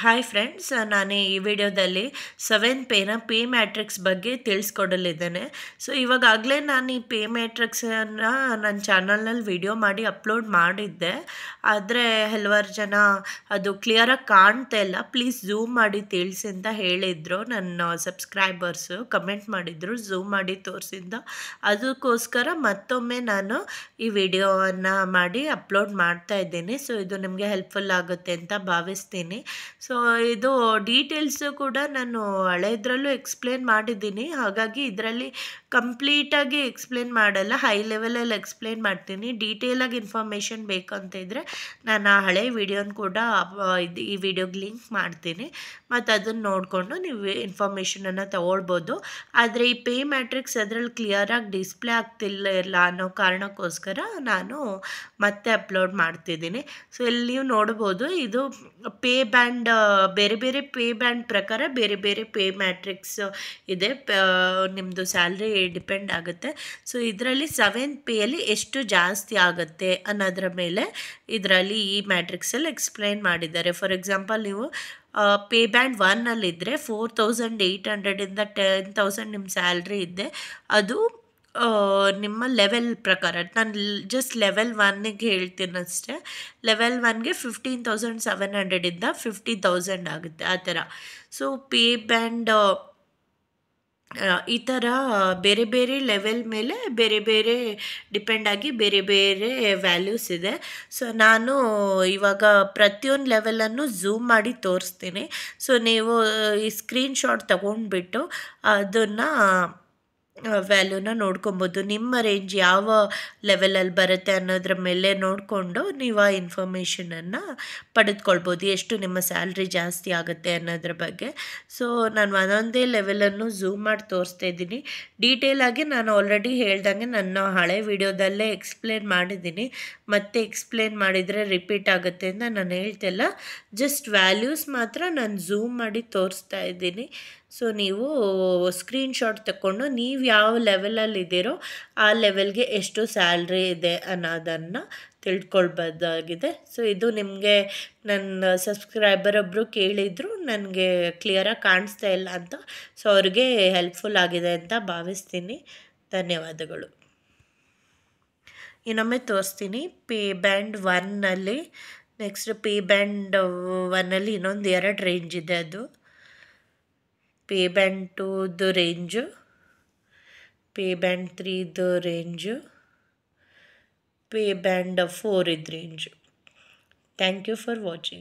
Hi friends, ನಾನು ಈ ವಿಡಿಯೋದಲ್ಲಿ 7 ಪೇನ ಪೇ ಮ್ಯಾಟ್ರಿಕ್ಸ್ ಬಗ್ಗೆ ತಿಳಿಸ್ಕೊಡಲಿದ್ದೇನೆ. ಸೊ ಇವಾಗಲೇ ನಾನು ಈ ಪೇ ಮ್ಯಾಟ್ರಿಕ್ಸನ್ನು ನನ್ನ ಚಾನಲ್ನಲ್ಲಿ ವಿಡಿಯೋ ಮಾಡಿ ಅಪ್ಲೋಡ್ ಮಾಡಿದ್ದೆ. ಆದರೆ ಹಲವಾರು ಜನ ಅದು ಕ್ಲಿಯರಾಗಿ ಕಾಣ್ತಾ ಇಲ್ಲ, ಪ್ಲೀಸ್ ಝೂಮ್ ಮಾಡಿ ತಿಳಿಸಿ ಅಂತ ಹೇಳಿದರು. ನನ್ನ ಸಬ್ಸ್ಕ್ರೈಬರ್ಸು ಕಮೆಂಟ್ ಮಾಡಿದರು ಝೂಮ್ ಮಾಡಿ ತೋರಿಸಿದ್ದ. ಅದಕ್ಕೋಸ್ಕರ ಮತ್ತೊಮ್ಮೆ ನಾನು ಈ ವಿಡಿಯೋವನ್ನು ಮಾಡಿ ಅಪ್ಲೋಡ್ ಮಾಡ್ತಾ ಇದ್ದೀನಿ. ಸೊ ಇದು ನಿಮಗೆ ಹೆಲ್ಪ್ಫುಲ್ ಆಗುತ್ತೆ ಅಂತ ಭಾವಿಸ್ತೀನಿ. ಸೊ ಇದು ಡೀಟೇಲ್ಸು ಕೂಡ ನಾನು ಹಳೆಯದ್ರಲ್ಲೂ ಎಕ್ಸ್ಪ್ಲೇನ್ ಮಾಡಿದ್ದೀನಿ, ಹಾಗಾಗಿ ಇದರಲ್ಲಿ ಕಂಪ್ಲೀಟಾಗಿ ಎಕ್ಸ್ಪ್ಲೇನ್ ಮಾಡಲ್ಲ, ಹೈ ಲೆವೆಲಲ್ಲಿ ಎಕ್ಸ್ಪ್ಲೇನ್ ಮಾಡ್ತೀನಿ. ಡೀಟೇಲಾಗಿ ಇನ್ಫಾರ್ಮೇಷನ್ ಬೇಕಂತ ಇದ್ದರೆ ನಾನು ಆ ಹಳೆ ವಿಡಿಯೋನ ಕೂಡ ಈ ವಿಡಿಯೋಗೆ ಲಿಂಕ್ ಮಾಡ್ತೀನಿ, ಮತ್ತು ಅದನ್ನು ನೋಡಿಕೊಂಡು ನೀವು ಇನ್ಫಾರ್ಮೇಷನನ್ನು ತಗೊಳ್ಬೋದು. ಆದರೆ ಈ ಪೇ ಮ್ಯಾಟ್ರಿಕ್ಸ್ ಅದರಲ್ಲಿ ಕ್ಲಿಯರಾಗಿ ಡಿಸ್ಪ್ಲೇ ಆಗ್ತಿಲ್ಲ ಅನ್ನೋ ಕಾರಣಕ್ಕೋಸ್ಕರ ನಾನು ಮತ್ತೆ ಅಪ್ಲೋಡ್ ಮಾಡ್ತಿದ್ದೀನಿ. ಸೊ ಇಲ್ಲಿ ನೀವು ನೋಡ್ಬೋದು, ಇದು ಪೇ ಬ್ಯಾಂಡ್, ಬೇರೆ ಬೇರೆ ಪೇ ಬ್ಯಾಂಡ್ ಪ್ರಕಾರ ಬೇರೆ ಬೇರೆ ಪೇ ಮ್ಯಾಟ್ರಿಕ್ಸ್ ಇದೆ. ನಿಮ್ಮದು ಸ್ಯಾಲ್ರಿ ಡಿಪೆಂಡ್ ಆಗುತ್ತೆ. ಸೊ ಇದರಲ್ಲಿ 7 ಪೇಯಲ್ಲಿ ಎಷ್ಟು ಜಾಸ್ತಿ ಆಗುತ್ತೆ ಅನ್ನೋದ್ರ ಮೇಲೆ ಇದರಲ್ಲಿ ಈ ಮ್ಯಾಟ್ರಿಕ್ಸಲ್ಲಿ ಎಕ್ಸ್ಪ್ಲೈನ್ ಮಾಡಿದ್ದಾರೆ. ಫಾರ್ ಎಕ್ಸಾಂಪಲ್, ನೀವು ಪೇ ಬ್ಯಾಂಡ್ 1ನಲ್ಲಿದ್ದರೆ 4800ಇಂದ 10,000 ನಿಮ್ಮ ಸ್ಯಾಲ್ರಿ ಇದ್ದೆ, ಅದು ನಿಮ್ಮ ಲೆವೆಲ್ ಪ್ರಕಾರ. ನಾನು ಜಸ್ಟ್ ಲೆವೆಲ್ 1ಗೆ ಹೇಳ್ತೀನಿ ಅಷ್ಟೇ. ಲೆವೆಲ್ 1ಗೆ 15,700ಇಂದ 50,000 ಆಗುತ್ತೆ, ಆ ಥರ. ಸೊ ಪೇ ಬ್ಯಾಂಡ್ ಈ ಥರ ಬೇರೆ ಬೇರೆ ಲೆವೆಲ್ ಮೇಲೆ ಬೇರೆ ಬೇರೆ ಡಿಪೆಂಡ್ ಆಗಿ ಬೇರೆ ಬೇರೆ ವ್ಯಾಲ್ಯೂಸ್ ಇದೆ. ಸೊ ನಾನು ಇವಾಗ ಪ್ರತಿಯೊಂದು ಲೆವೆಲನ್ನು ಝೂಮ್ ಮಾಡಿ ತೋರಿಸ್ತೀನಿ. ಸೊ ನೀವು ಈ ಸ್ಕ್ರೀನ್ಶಾಟ್ ತಗೊಂಡ್ಬಿಟ್ಟು ಅದನ್ನು ವ್ಯಾಲ್ಯೂನ ನೋಡ್ಕೊಬೋದು. ನಿಮ್ಮ ರೇಂಜ್ ಯಾವ ಲೆವೆಲಲ್ಲಿ ಬರುತ್ತೆ ಅನ್ನೋದ್ರ ಮೇಲೆ ನೋಡಿಕೊಂಡು ನೀವು ಆ ಇನ್ಫಾರ್ಮೇಷನನ್ನು ಪಡೆದುಕೊಳ್ಬೋದು, ಎಷ್ಟು ನಿಮ್ಮ ಸ್ಯಾಲ್ರಿ ಜಾಸ್ತಿ ಆಗುತ್ತೆ ಅನ್ನೋದ್ರ ಬಗ್ಗೆ. ಸೊ ನಾನು ಒಂದೊಂದೇ ಲೆವೆಲನ್ನು ಝೂಮ್ ಮಾಡಿ ತೋರಿಸ್ತಾ ಇದ್ದೀನಿ. ಡೀಟೇಲಾಗಿ ನಾನು ಆಲ್ರೆಡಿ ಹೇಳ್ದಂಗೆ ನನ್ನ ಹಳೆ ವಿಡಿಯೋದಲ್ಲೇ ಎಕ್ಸ್ಪ್ಲೇನ್ ಮಾಡಿದ್ದೀನಿ, ಮತ್ತೆ ಎಕ್ಸ್ಪ್ಲೇನ್ ಮಾಡಿದರೆ ರಿಪೀಟ್ ಆಗುತ್ತೆ ಅಂತ ನಾನು ಹೇಳ್ತಿಲ್ಲ. ಜಸ್ಟ್ ವ್ಯಾಲ್ಯೂಸ್ ಮಾತ್ರ ನಾನು ಝೂಮ್ ಮಾಡಿ ತೋರಿಸ್ತಾ ಇದ್ದೀನಿ. ಸೊ ನೀವು ಸ್ಕ್ರೀನ್ಶಾಟ್ ತಗೊಂಡು ನೀವು ಯಾವ ಲೆವೆಲಲ್ಲಿದ್ದೀರೋ ಆ ಲೆವೆಲ್ಗೆ ಎಷ್ಟು ಸ್ಯಾಲ್ರಿ ಇದೆ ಅನ್ನೋದನ್ನು ತಿಳ್ಕೊಳ್ಬೋದಾಗಿದೆ. ಸೊ ಇದು ನಿಮಗೆ ನನ್ನ ಸಬ್ಸ್ಕ್ರೈಬರ್ ಒಬ್ಬರು ಕೇಳಿದರು, ನನಗೆ ಕ್ಲಿಯರಾಗಿ ಕಾಣಿಸ್ತಾ ಇಲ್ಲ ಅಂತ. ಸೊ ಅವ್ರಿಗೆ ಹೆಲ್ಪ್ಫುಲ್ ಆಗಿದೆ ಅಂತ ಭಾವಿಸ್ತೀನಿ. ಧನ್ಯವಾದಗಳು. ಇನ್ನೊಮ್ಮೆ ತೋರಿಸ್ತೀನಿ. ಪೇ ಬ್ಯಾಂಡ್ 1ನಲ್ಲಿ, ನೆಕ್ಸ್ಟ್ ಪೇ ಬ್ಯಾಂಡ್ 1ನಲ್ಲಿ ಇನ್ನೊಂದು 2 ರೇಂಜ್ ಇದೆ. ಅದು ಪೇ ಬ್ಯಾಂಡ್ 2ದು ರೇಂಜು, ಪೇ ಬ್ಯಾಂಡ್ 3ದು range, pay band 4 range. Thank you for watching.